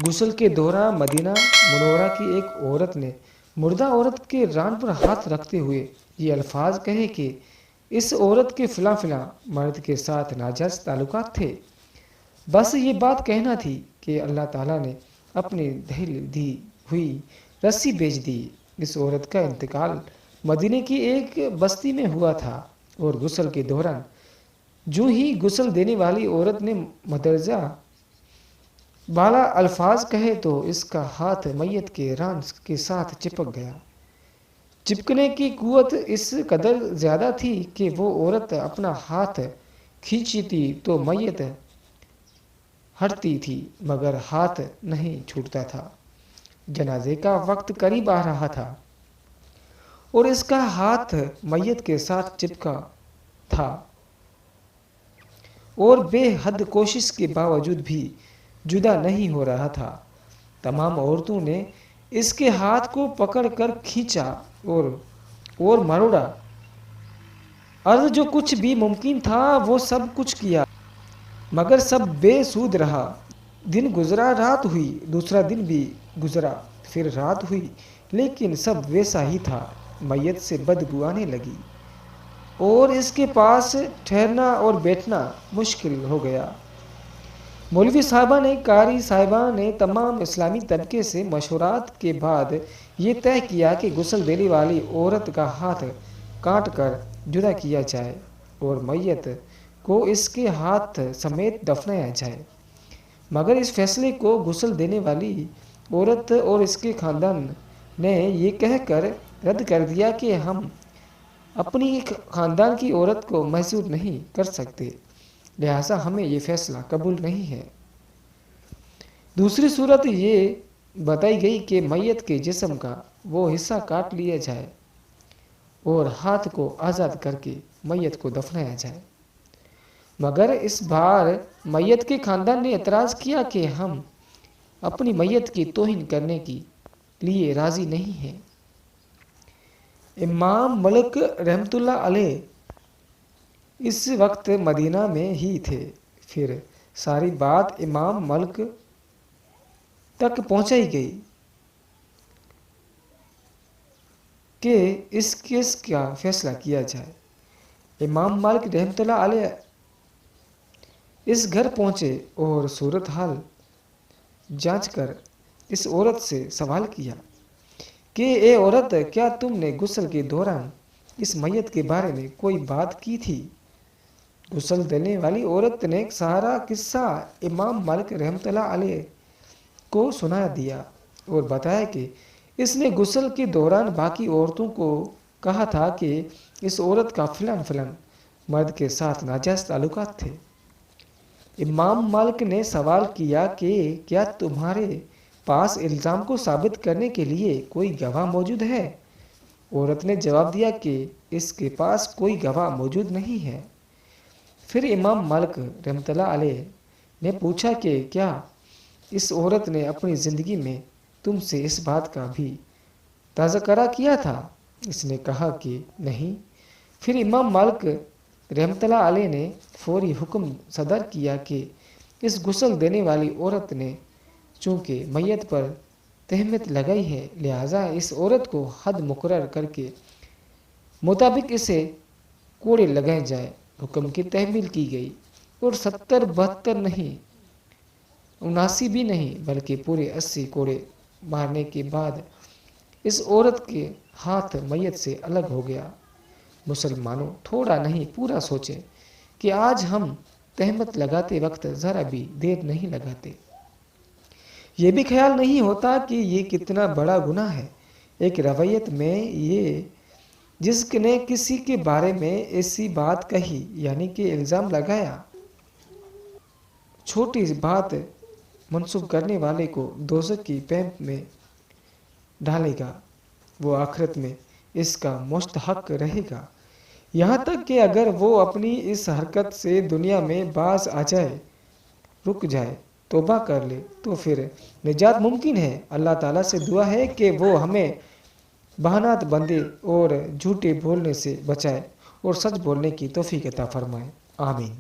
غسل کے دوران مدینہ منورہ کی ایک عورت نے مردہ عورت کے ران پر ہاتھ رکھتے ہوئے یہ الفاظ کہے کہ اس عورت کے فلاں فلاں مرد کے ساتھ ناجائز تعلقات تھے۔ بس یہ بات کہنا تھی کہ اللہ تعالیٰ نے اپنی ڈھیل دی ہوئی رسی بھیج دی۔ اس عورت کا انتقال مدینے کی ایک بستی میں ہوا تھا اور غسل کے دوران جو ہی غسل دینے والی عورت نے مدرجہ بالا الفاظ کہے تو اس کا ہاتھ میت کے ران کے ساتھ چپک گیا۔ چپکنے کی قوت اس قدر زیادہ تھی کہ وہ عورت اپنا ہاتھ کھینچتی تو میت ہٹتی تھی مگر ہاتھ نہیں چھوٹتا تھا۔ جنازے کا وقت قریب آ رہا تھا اور اس کا ہاتھ میت کے ساتھ چپکا تھا اور بے حد کوشش کے باوجود بھی جدا نہیں ہو رہا تھا۔ تمام عورتوں نے اس کے ہاتھ کو پکڑ کر کھینچا اور مروڑا۔ عرض جو کچھ بھی ممکن تھا وہ سب کچھ کیا مگر سب بے سود رہا۔ دن گزرا، رات ہوئی، دوسرا دن بھی گزرا، پھر رات ہوئی، لیکن سب ویسا ہی تھا۔ میت سے بدبو آنے لگی اور اس کے پاس ٹھہرنا اور بیٹھنا مشکل ہو گیا۔ مولوی صاحبہ نے، قاری صاحبہ نے تمام اسلامی طبقے سے مشورات کے بعد یہ طے کیا کہ غسل دینے والی عورت کا ہاتھ کاٹ کر جدا کیا جائے اور میت کو اس کے ہاتھ سمیت دفنایا جائے۔ مگر اس فیصلے کو غسل دینے والی عورت اور اس کے خاندان نے یہ کہہ کر رد کر دیا کہ ہم اپنی خاندان کی عورت کو محظوظ نہیں کر سکتے، لہٰذا ہمیں یہ فیصلہ قبول نہیں ہے۔ دوسری صورت یہ بتائی گئی کہ میت کے جسم کا وہ حصہ کاٹ لیا جائے اور ہاتھ کو آزاد کر کے میت کو دفنایا جائے۔ مگر اس بار میت کے خاندان نے اعتراض کیا کہ ہم اپنی میت کی توہین کرنے کے لیے راضی نہیں ہیں۔ امام ملک رحمۃ اللہ علیہ اس وقت مدینہ میں ہی تھے۔ پھر ساری بات امام ملک تک پہنچائی گئی کہ اس کیس کا فیصلہ کیا جائے۔ امام مالک رحمۃ اللہ علیہ اس گھر پہنچے اور صورتحال جانچ کر اس عورت سے سوال کیا کہ اے عورت، کیا تم نے غسل کے دوران اس میت کے بارے میں کوئی بات کی تھی؟ غسل دینے والی عورت نے سارا قصہ امام مالک رحمۃ اللہ علیہ کو سنا دیا اور بتایا کہ اس نے غسل کے دوران باقی عورتوں کو کہا تھا کہ اس عورت کا فلاں فلاں مرد کے ساتھ ناجائز تعلقات تھے۔ امام مالک نے سوال کیا کہ کیا تمہارے پاس الزام کو ثابت کرنے کے لیے کوئی گواہ موجود ہے؟ عورت نے جواب دیا کہ اس کے پاس کوئی گواہ موجود نہیں ہے۔ پھر امام مالک رحمۃ اللہ علیہ نے پوچھا کہ کیا اس عورت نے اپنی زندگی میں تم سے اس بات کا بھی تذکرہ کیا تھا؟ اس نے کہا کہ نہیں۔ پھر امام مالک رحمۃ اللہ علیہ نے فوری حکم صدر کیا کہ اس غسل دینے والی عورت نے چونکہ میت پر تہمت لگائی ہے، لہٰذا اس عورت کو حد مقرر کر کے مطابق اسے کوڑے لگائے جائے۔ حکم کی تحمیل کی گئی اور 70 72 نہیں، 79 بھی نہیں بلکہ پورے 80 کوڑے مارنے کے بعد اس عورت کے ہاتھ میت سے الگ ہو گیا۔ مسلمانوں، تھوڑا نہیں پورا سوچیں کہ آج ہم تہمت لگاتے وقت ذرا بھی دیر نہیں لگاتے۔ یہ بھی خیال نہیں ہوتا کہ یہ کتنا بڑا گناہ ہے۔ ایک روایت میں یہ جس نے کسی کے بارے میں ایسی بات کہی یعنی کہ الزام لگایا، چھوٹی بات منسوب کرنے والے کو دوزخ کی پیپ میں ڈالے گا، وہ آخرت میں اس کا مستحق رہے گا، یہاں تک کہ اگر وہ اپنی اس حرکت سے دنیا میں باز آ جائے، رک جائے، توبہ کر لے تو پھر نجات ممکن ہے۔ اللہ تعالیٰ سے دعا ہے کہ وہ ہمیں بہانات بندے اور جھوٹے بولنے سے بچائے اور سچ بولنے کی توفیق عطا فرمائے، آمین۔